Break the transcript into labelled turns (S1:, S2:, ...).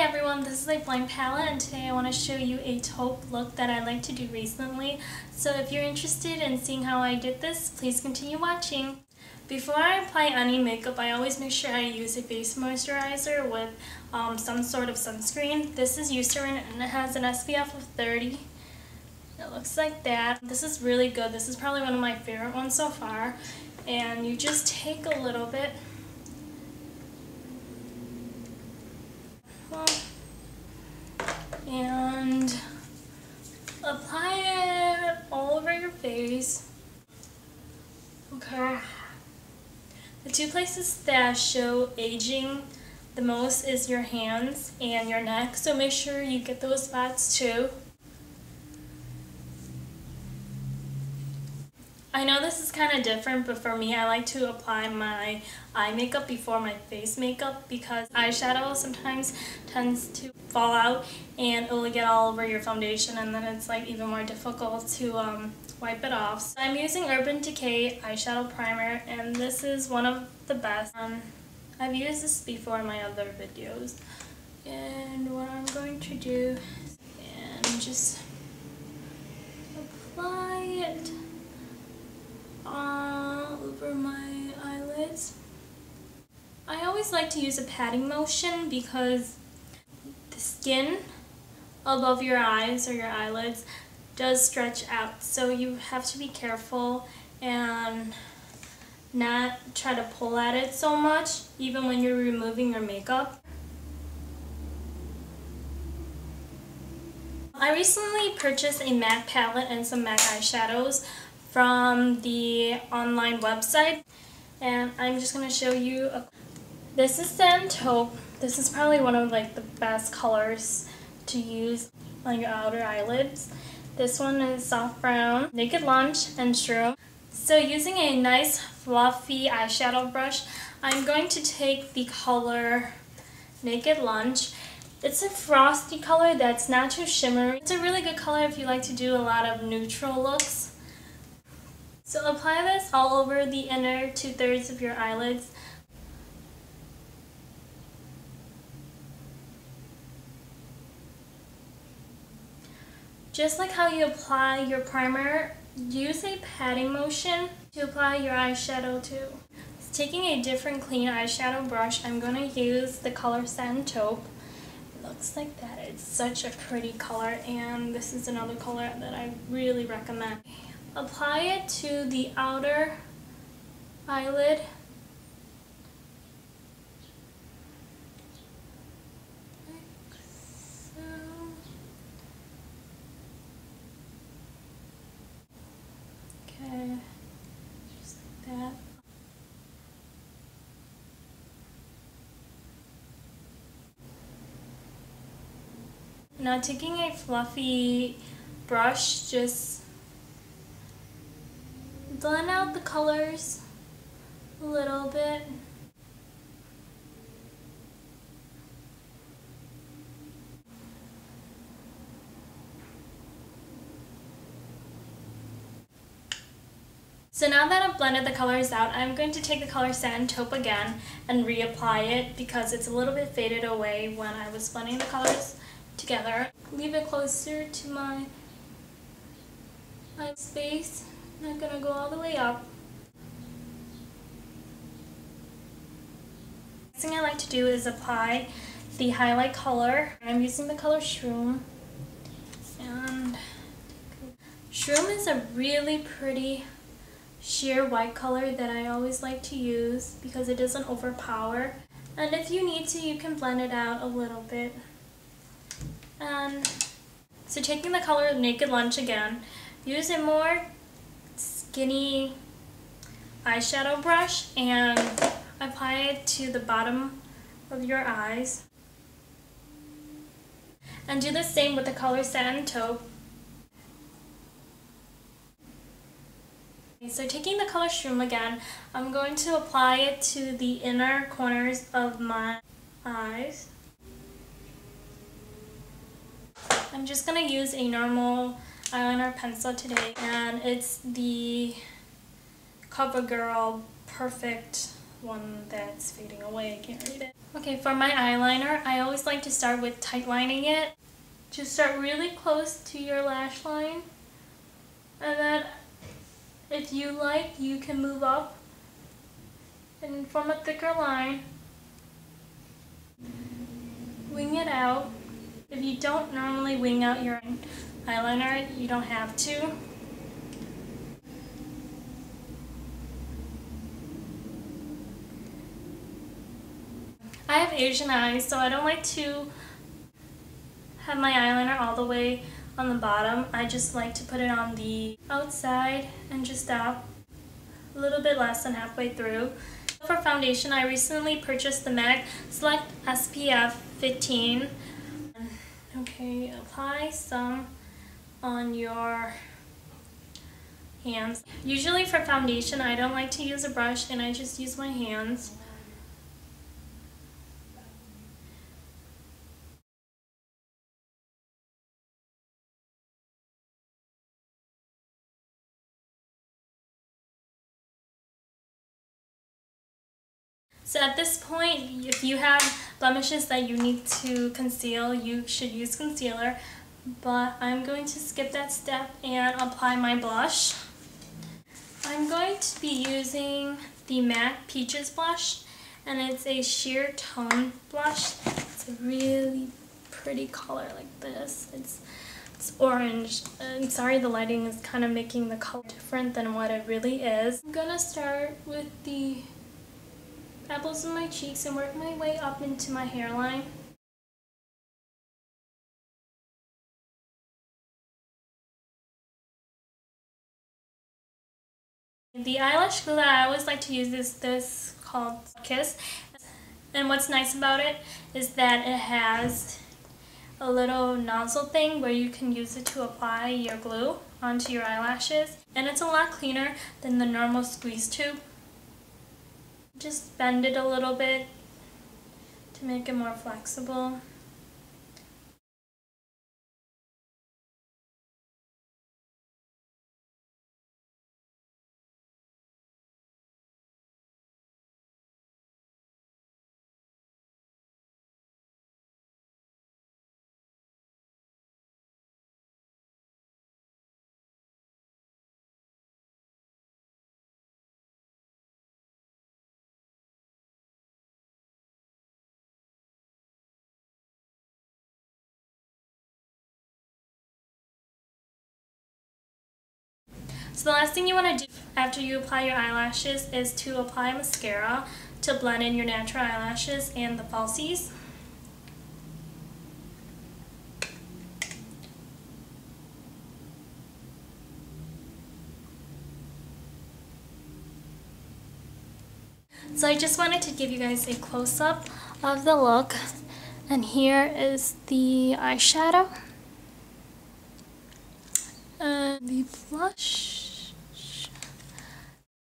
S1: everyone, this is a blank palette and today I want to show you a taupe look that I like to do recently. So if you're interested in seeing how I did this, please continue watching. Before I apply any makeup, I always make sure I use a face moisturizer with some sort of sunscreen. This is Eucerin and it has an SPF of 30. It looks like that. This is really good. This is probably one of my favorite ones so far. And you just take a little bit. And apply it all over your face. Okay. The two places that show aging the most is your hands and your neck, so make sure you get those spots too. I know this is kind of different, but for me I like to apply my eye makeup before my face makeup because eyeshadow sometimes tends to fall out and it will get all over your foundation and then it's like even more difficult to wipe it off. So I'm using Urban Decay eyeshadow primer and this is one of the best. I've used this before in my other videos. And what I'm going to do is just apply it all over my eyelids. I always like to use a patting motion because the skin above your eyes or your eyelids does stretch out, so you have to be careful and not try to pull at it so much even when you're removing your makeup. I recently purchased a MAC palette and some MAC eyeshadows from the online website, and I'm just going to show you. This is Satin Taupe. This is probably one of the best colors to use on your outer eyelids. This one is soft brown, Naked Lunch, and Shroom. So using a nice fluffy eyeshadow brush, I'm going to take the color Naked Lunch. It's a frosty color that's not too shimmery. It's a really good color if you like to do a lot of neutral looks. So apply this all over the inner 2/3 of your eyelids. Just like how you apply your primer, use a patting motion to apply your eyeshadow too. So taking a different clean eyeshadow brush, I'm going to use the color Satin Taupe. It looks like that. It's such a pretty color, and this is another color that I really recommend. Apply it to the outer eyelid. Like so. Okay, just like that. Now taking a fluffy brush, just blend out the colors a little bit. So now that I've blended the colors out, I'm going to take the color Satin Taupe again and reapply it because it's a little bit faded away when I was blending the colors together. Leave it closer to my eye space. I'm not going to go all the way up. Next thing I like to do is apply the highlight color. I'm using the color Shroom. And Shroom is a really pretty sheer white color that I always like to use because it doesn't overpower. And if you need to, you can blend it out a little bit. And so taking the color Naked Lunch again, use a more skinny eyeshadow brush and apply it to the bottom of your eyes. And do the same with the color Satin Taupe. So taking the color Shroom again, I'm going to apply it to the inner corners of my eyes. I'm just going to use a normal eyeliner pencil today, and it's the CoverGirl Perfect one that's fading away. I can't read it. Okay, for my eyeliner, I always like to start with tightlining it. Just start really close to your lash line, and then if you like, you can move up and form a thicker line. Wing it out. If you don't normally wing out your eyeliner, you don't have to. I have Asian eyes, so I don't like to have my eyeliner all the way on the bottom. I just like to put it on the outside and just stop a little bit less than halfway through. For foundation, I recently purchased the MAC Select SPF 15. Okay, apply some on your hands. Usually for foundation, I don't like to use a brush and I just use my hands. So at this point, if you have blemishes that you need to conceal, you should use concealer. But I'm going to skip that step and apply my blush. I'm going to be using the MAC Peaches blush, and it's a sheer tone blush. It's a really pretty color like this. It's orange. I'm sorry the lighting is kind of making the color different than what it really is. I'm gonna start with the apples in my cheeks and work my way up into my hairline. The eyelash glue that I always like to use is this called Kiss. And what's nice about it is that it has a little nozzle thing where you can use it to apply your glue onto your eyelashes. And it's a lot cleaner than the normal squeeze tube. Just bend it a little bit to make it more flexible. So the last thing you want to do after you apply your eyelashes is to apply mascara to blend in your natural eyelashes and the falsies. So I just wanted to give you guys a close-up of the look, and here is the eyeshadow and the blush.